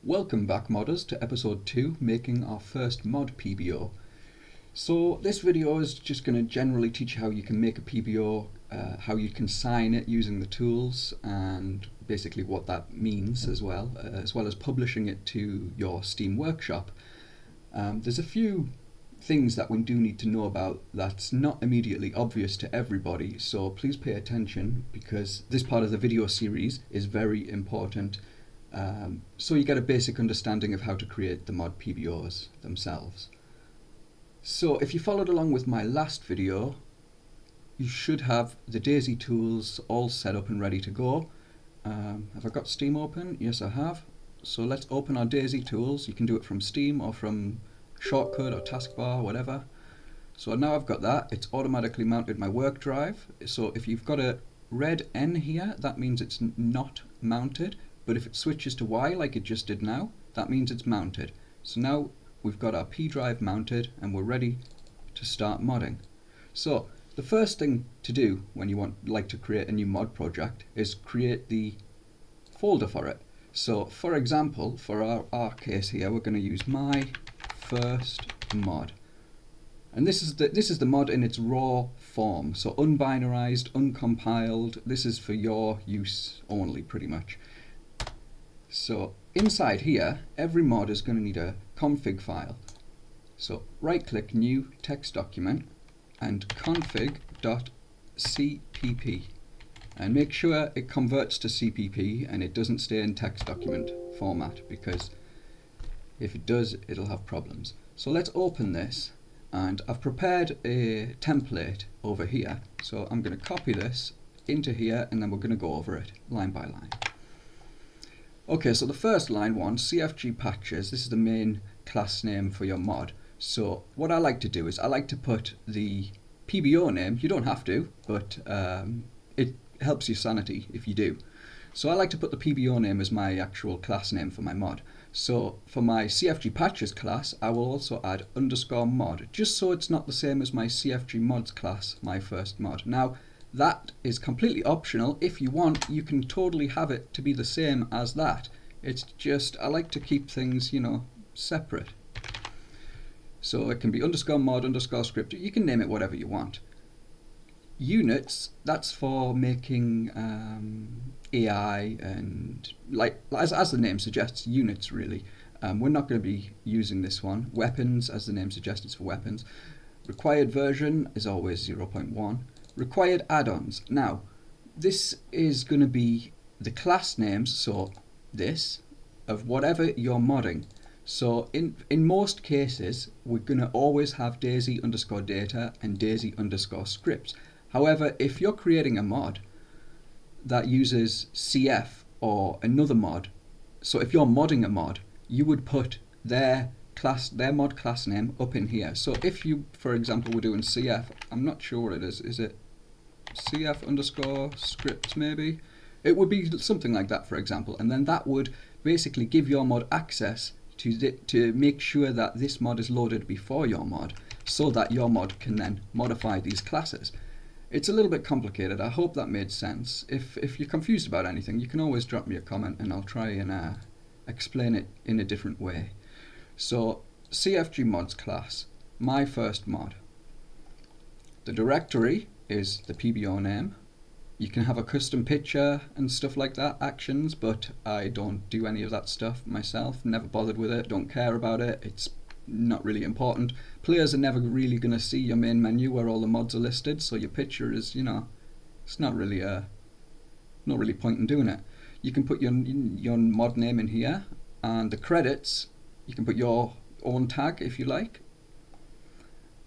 Welcome back modders to episode 2, making our first mod PBO. So this video is just going to generally teach you how you can make a PBO, how you can sign it using the tools, and basically what that means as well as publishing it to your Steam workshop. There's a few things that we do need to know about that's not immediately obvious to everybody, so please pay attention because this part of the video series is very important. So you get a basic understanding of how to create the mod PBOs themselves. So if you followed along with my last video, you should have the DayZ tools all set up and ready to go. Have I got Steam open? Yes, I have. So let's open our DayZ tools. You can do it from Steam or from shortcut or taskbar, whatever. So now I've got that. It's automatically mounted my work drive. So if you've got a red N here, that means it's not mounted. But if it switches to Y like it just did now, that means it's mounted. So now we've got our P drive mounted and we're ready to start modding. So the first thing to do when you like to create a new mod project is create the folder for it. So for example, for our case here, we're going to use MyFirstMod. And this is the mod in its raw form, so unbinarized, uncompiled. This is for your use only, pretty much. So inside here, every mod is going to need a config file. So right click new text document and config.cpp and make sure it converts to CPP and it doesn't stay in text document format, because if it does, it'll have problems. So let's open this, and I've prepared a template over here. So I'm going to copy this into here and then we're going to go over it line by line. Okay, so the first line one, CfgPatches, this is the main class name for your mod. So what I like to do is I like to put the PBO name. You don't have to, but it helps your sanity if you do. So I like to put the PBO name as my actual class name for my mod. So for my CfgPatches class, I will also add _mod, just so it's not the same as my CfgMods class, MyFirstMod. Now, that is completely optional. If you want, you can totally have it to be the same as that. It's just, I like to keep things, separate. So it can be _mod, _script. You can name it whatever you want. Units, that's for making AI and, as the name suggests, units really. We're not going to be using this one. Weapons, as the name suggests, it's for weapons. requiredVersion is always 0.1. requiredAddons. Now, this is going to be the class names, so this, of whatever you're modding. So in most cases, we're going to always have DayZ _data and DayZ _scripts. However, if you're creating a mod that uses CF or another mod, so if you're modding a mod, you would put their mod class name up in here. So if you, for example, were doing CF, I'm not sure what it is. Is it CF _script maybe? It would be something like that, for example, and then that would basically give your mod access to make sure that this mod is loaded before your mod, so that your mod can then modify these classes. It's a little bit complicated. I hope that made sense. If you're confused about anything, you can always drop me a comment and I'll try and explain it in a different way. So CfgMods class, MyFirstMod. The directory is the PBO name. You can have a custom picture and stuff like that, actions, but I don't do any of that stuff myself. Never bothered with it, don't care about it. It's not really important. Players are never really going to see your main menu where all the mods are listed, so your picture is, it's not really point in doing it. You can put your mod name in here, and the credits, you can put your own tag if you like.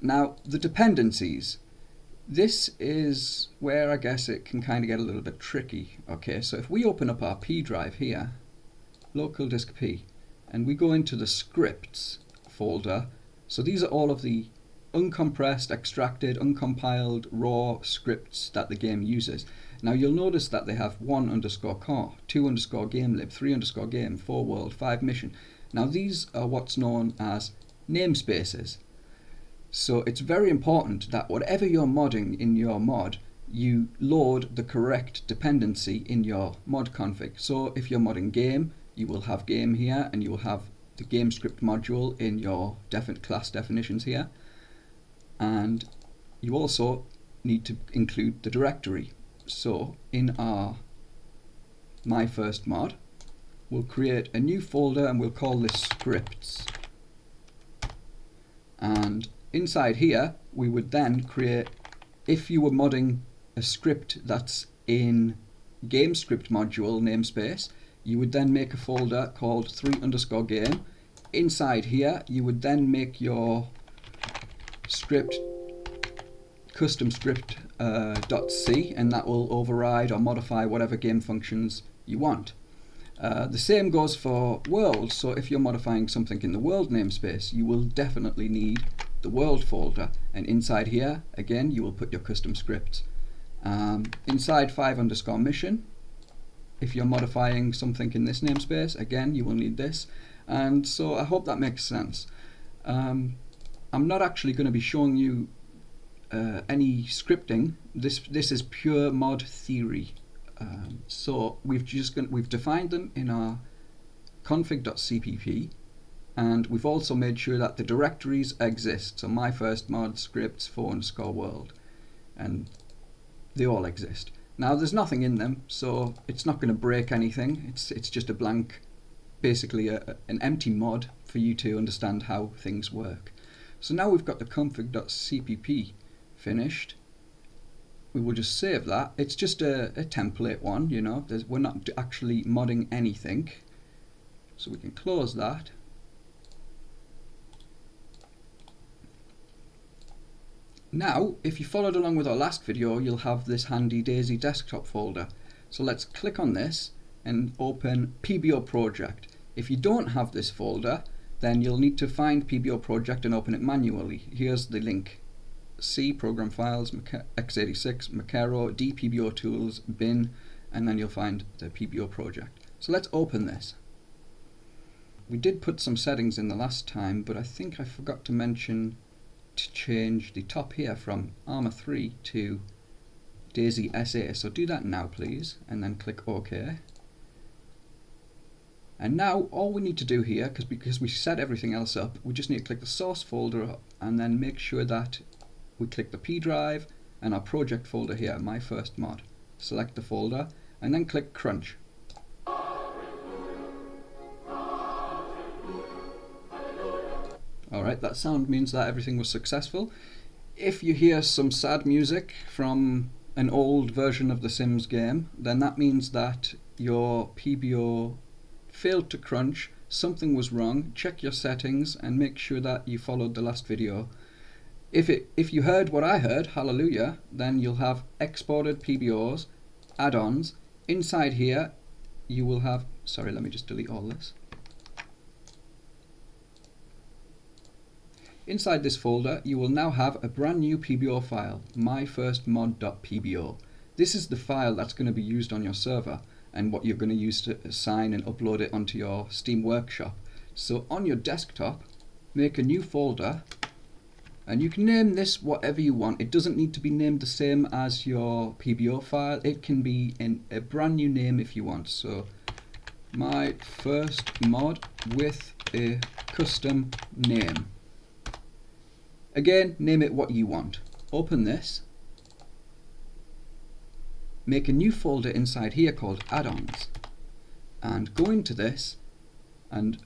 Now, the dependencies. This is where I guess it can kind of get a little bit tricky. Okay, so if we open up our P drive here, local disk P, and we go into the scripts folder, so these are all of the uncompressed, extracted, uncompiled, raw scripts that the game uses. Now you'll notice that they have 1 _core, 2 _gamelib, 3 _game, 4 world, 5 mission. Now these are what's known as namespaces. So it's very important that whatever you're modding in your mod, you load the correct dependency in your mod config. So if you're modding game, you will have game here, and you will have the game script module in your class definitions here, and you also need to include the directory. So in our MyFirstMod, we'll create a new folder and we'll call this scripts, and inside here we would then create, if you were modding a script that's in game script module namespace, you would then make a folder called 3_game. Inside here you would then make your script custom script .c, and that will override or modify whatever game functions you want. The same goes for world, so if you're modifying something in the world namespace, you will definitely need the world folder, and inside here again you will put your custom scripts. Inside 5_mission, if you're modifying something in this namespace, again you will need this. And so I hope that makes sense. I'm not actually going to be showing you any scripting. This is pure mod theory. So we've defined them in our config.cpp, and we've also made sure that the directories exist. So MyFirstMod scripts 4_world, and they all exist. Now there's nothing in them, so it's not going to break anything. It's just a blank, basically an empty mod for you to understand how things work. So now we've got the config.cpp finished. We will just save that. It's just a template one, you know. We're not actually modding anything, so we can close that. Now, if you followed along with our last video, you'll have this handy DayZ desktop folder. So let's click on this and open PBO project. If you don't have this folder, then you'll need to find PBO project and open it manually. Here's the link: C, program files, x86, Macero, D, PBO tools, bin, and then you'll find the PBO project. So let's open this. We did put some settings in the last time, but I think I forgot to mention to change the top here from Armor 3 to DayZ SA. So do that now please, and then click OK. And now all we need to do here, because we set everything else up, we just need to click the source folder and then make sure that we click the P drive and our project folder here, MyFirstMod. Select the folder and then click Crunch. Alright, that sound means that everything was successful. If you hear some sad music from an old version of the Sims game, then that means that your PBO failed to crunch, something was wrong. Check your settings and make sure that you followed the last video. If you heard what I heard, hallelujah, then you'll have exported PBOs, add-ons. Inside here you will have, sorry, let me just delete all this. Inside this folder you will now have a brand new PBO file, myfirstmod.pbo. This is the file that's going to be used on your server and what you're going to use to assign and upload it onto your Steam Workshop. So on your desktop, make a new folder, and you can name this whatever you want. It doesn't need to be named the same as your PBO file. It can be in a brand new name if you want. So MyFirstMod with a custom name. Again, name it what you want. Open this. Make a new folder inside here called add-ons, and go into this and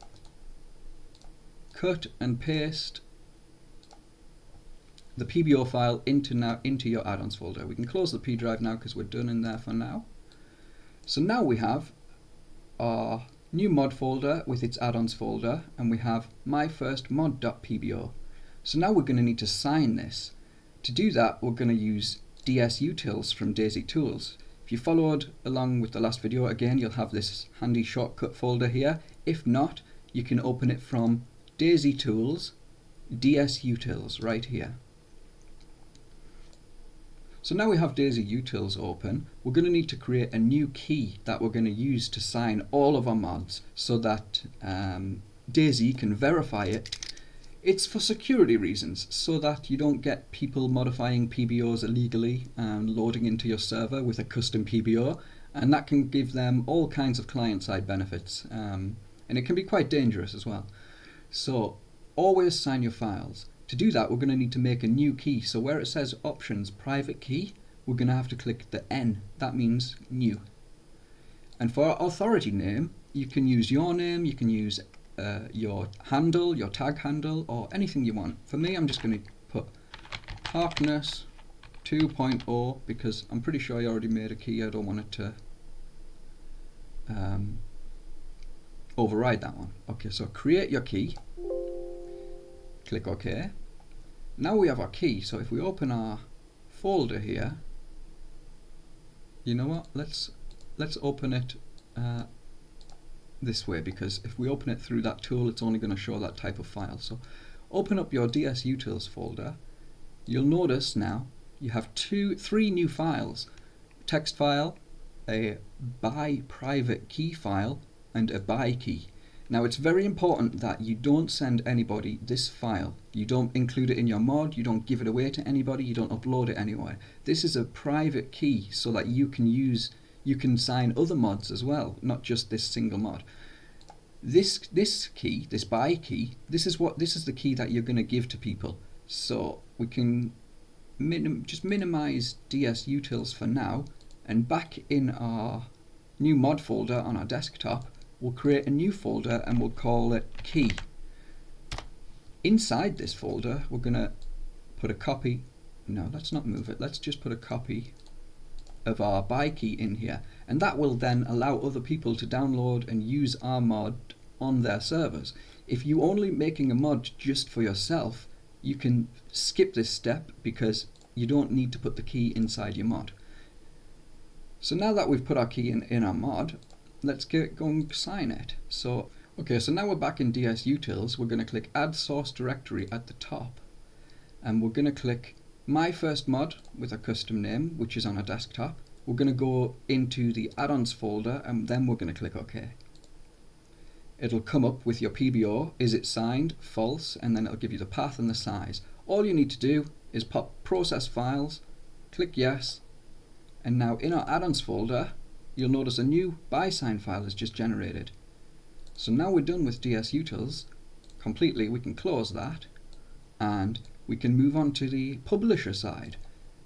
cut and paste the PBO file into your add-ons folder. We can close the P drive now because we're done in there for now. So now we have our new mod folder with its add-ons folder, and we have myfirstmod.pbo. So now we're going to need to sign this. To do that, we're going to use dsutils from DayZ Tools. If you followed along with the last video, again you'll have this handy shortcut folder here. If not, you can open it from DayZ Tools, dsutils right here. So now we have DayZ utils open, we're going to need to create a new key that we're going to use to sign all of our mods so that DayZ can verify it. It's for security reasons, so that you don't get people modifying PBOs illegally and loading into your server with a custom PBO and that can give them all kinds of client-side benefits, and it can be quite dangerous as well. So always sign your files. To do that, we're going to need to make a new key. So where it says options private key, we're going to have to click the N. That means new. And for our authority name, you can use your name, you can use your handle, your tag handle, or anything you want. For me, I'm just going to put Harkness 2.0 because I'm pretty sure I already made a key. I don't want it to override that one. Okay, so create your key, click OK. Now we have our key. So if we open our folder here, you know what? Let's open it this way, because if we open it through that tool, it's only going to show that type of file. So open up your DSUtils folder. You'll notice now you have three new files: text file, a by private key file, and a by key. Now it's very important that you don't send anybody this file. You don't include it in your mod, you don't give it away to anybody, you don't upload it anywhere. This is a private key so that you can sign other mods as well, not just this single mod. This key, this by key, this is the key that you're going to give to people. So we can just minimize DSUtils for now, and back in our new mod folder on our desktop, we'll create a new folder and we'll call it key. Inside this folder, we're going to put a copy. No, let's not move it. Let's just put a copy of our by key in here, and that will then allow other people to download and use our mod on their servers. If you're only making a mod just for yourself, you can skip this step because you don't need to put the key inside your mod. So now that we've put our key in our mod, let's go and sign it. So now we're back in DSUtils. We're going to click Add Source Directory at the top, and we're going to click MyFirstMod with a custom name, which is on our desktop. We're going to go into the add-ons folder, and then we're going to click OK. It'll come up with your PBO. Is it signed? False. And then it'll give you the path and the size. All you need to do is pop Process Files, click Yes, and now in our add-ons folder, you'll notice a new by-sign file is just generated. So now we're done with DSUtils completely. We can close that, and we can move on to the publisher side.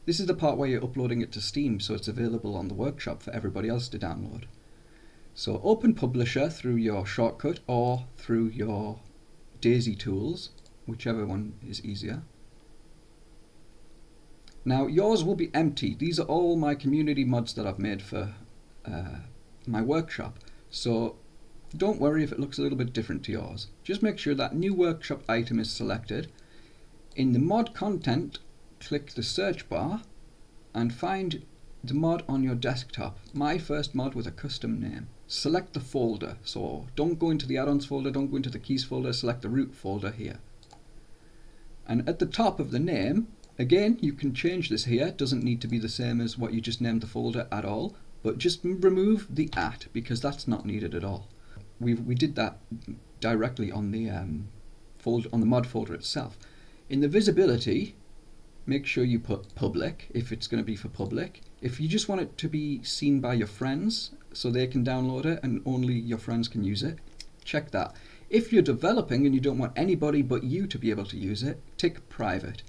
This is the part where you're uploading it to Steam, so it's available on the workshop for everybody else to download. So open Publisher through your shortcut or through your DayZ tools, whichever one is easier. Now yours will be empty. These are all my community mods that I've made for my workshop. So don't worry if it looks a little bit different to yours. Just make sure that new workshop item is selected. In the mod content, click the search bar and find the mod on your desktop, MyFirstMod with a custom name. Select the folder, so don't go into the add-ons folder, don't go into the keys folder, select the root folder here. And at the top of the name, again, you can change this here. It doesn't need to be the same as what you just named the folder at all, but just remove the @ because that's not needed at all. We did that directly on the mod folder itself. In the visibility, make sure you put public if it's going to be for public. If you just want it to be seen by your friends so they can download it and only your friends can use it, check that. If you're developing and you don't want anybody but you to be able to use it, tick private.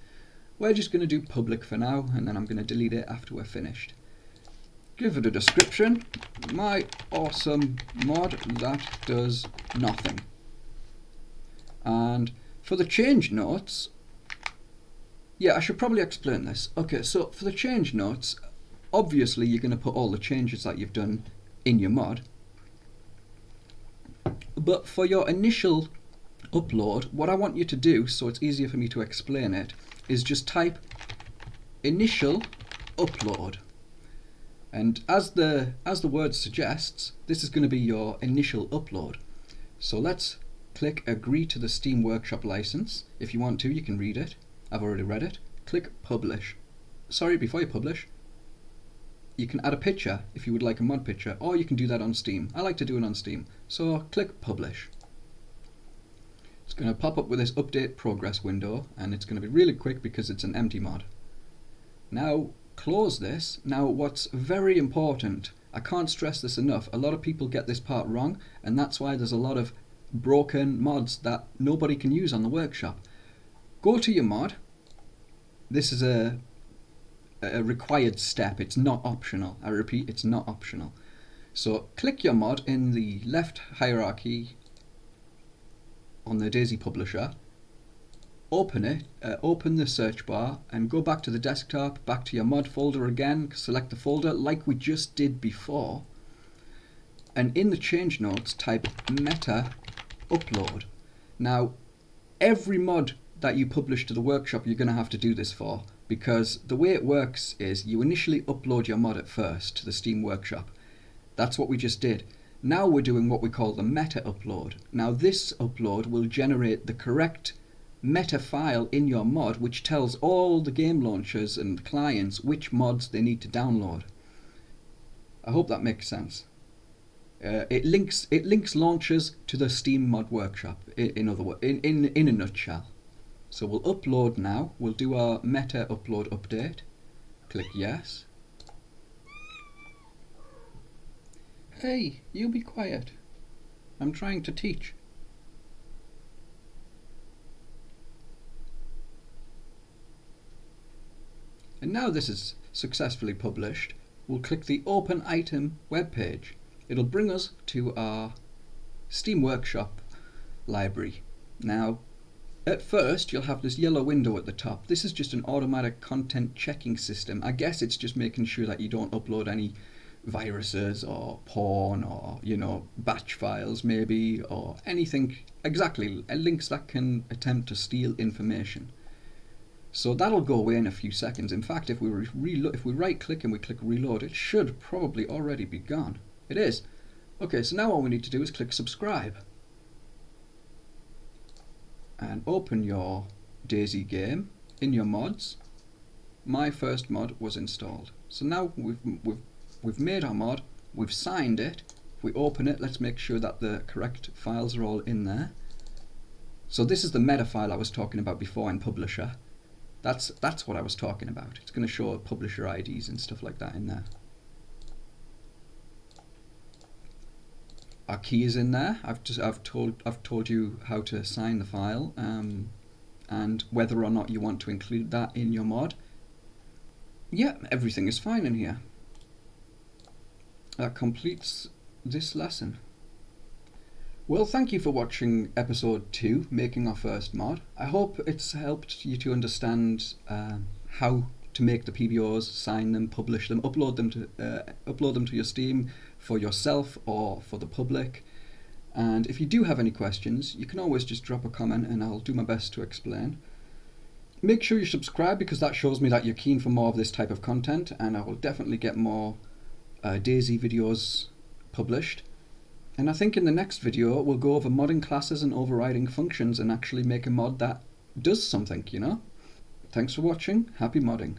We're just going to do public for now, and then I'm going to delete it after we're finished. Give it a description: my awesome mod that does nothing. And for the change notes, yeah, I should probably explain this. Okay, so for the change notes, obviously you're going to put all the changes that you've done in your mod. But for your initial upload, what I want you to do, so it's easier for me to explain it, is just type initial upload. And as the word suggests, this is going to be your initial upload. So let's click agree to the Steam Workshop license. If you want to, you can read it. I've already read it. Click publish. Sorry, before you publish, you can add a picture if you would like a mod picture, or you can do that on Steam. I like to do it on Steam. So click publish. It's going to pop up with this update progress window, and it's going to be really quick because it's an empty mod. Now close this. Now what's very important I can't stress this enough. A lot of people get this part wrong, and that's why there's a lot of broken mods that nobody can use on the workshop. Go to your mod. This is a required step. It's not optional. I repeat, it's not optional. So click your mod in the left hierarchy on the DayZ publisher. Open it, open the search bar and go back to the desktop, back to your mod folder again, select the folder like we just did before, and in the change notes type meta upload. Now every mod that you publish to the workshop you're going to have to do this for, because the way it works is you initially upload your mod at first to the Steam workshop. That's what we just did. Now we're doing what we call the meta upload. Now this upload will generate the correct meta file in your mod, which tells all the game launchers and clients which mods they need to download. I hope that makes sense. It links launchers to the Steam mod workshop. In a nutshell. So we'll upload now. We'll do our meta upload update. Click yes. Hey, you be quiet. I'm trying to teach. And now this is successfully published, we'll click the Open Item web page. It'll bring us to our Steam Workshop library. Now, at first, you'll have this yellow window at the top. This is just an automatic content checking system. I guess it's just making sure that you don't upload any viruses or porn or, batch files maybe, or anything, exactly, links that can attempt to steal information. So that'll go away in a few seconds. In fact, if we right click and we click reload, it should probably already be gone. It is. Okay, so now all we need to do is click subscribe and open your DayZ game in your mods. MyFirstMod was installed. So now we've made our mod, we've signed it. If we open it, let's make sure that the correct files are all in there. So this is the meta file I was talking about before in Publisher. That's what I was talking about. It's going to show publisher IDs and stuff like that in there. Our key is in there. I've told you how to assign the file and whether or not you want to include that in your mod. Yeah, everything is fine in here. That completes this lesson. Well, thank you for watching episode 2, Making Our First Mod. I hope it's helped you to understand how to make the PBOs, sign them, publish them, upload them to your Steam for yourself or for the public. And if you do have any questions, you can always just drop a comment and I'll do my best to explain. Make sure you subscribe because that shows me that you're keen for more of this type of content, and I will definitely get more DayZ videos published. And I think in the next video we'll go over modding classes and overriding functions and actually make a mod that does something, Thanks for watching, happy modding.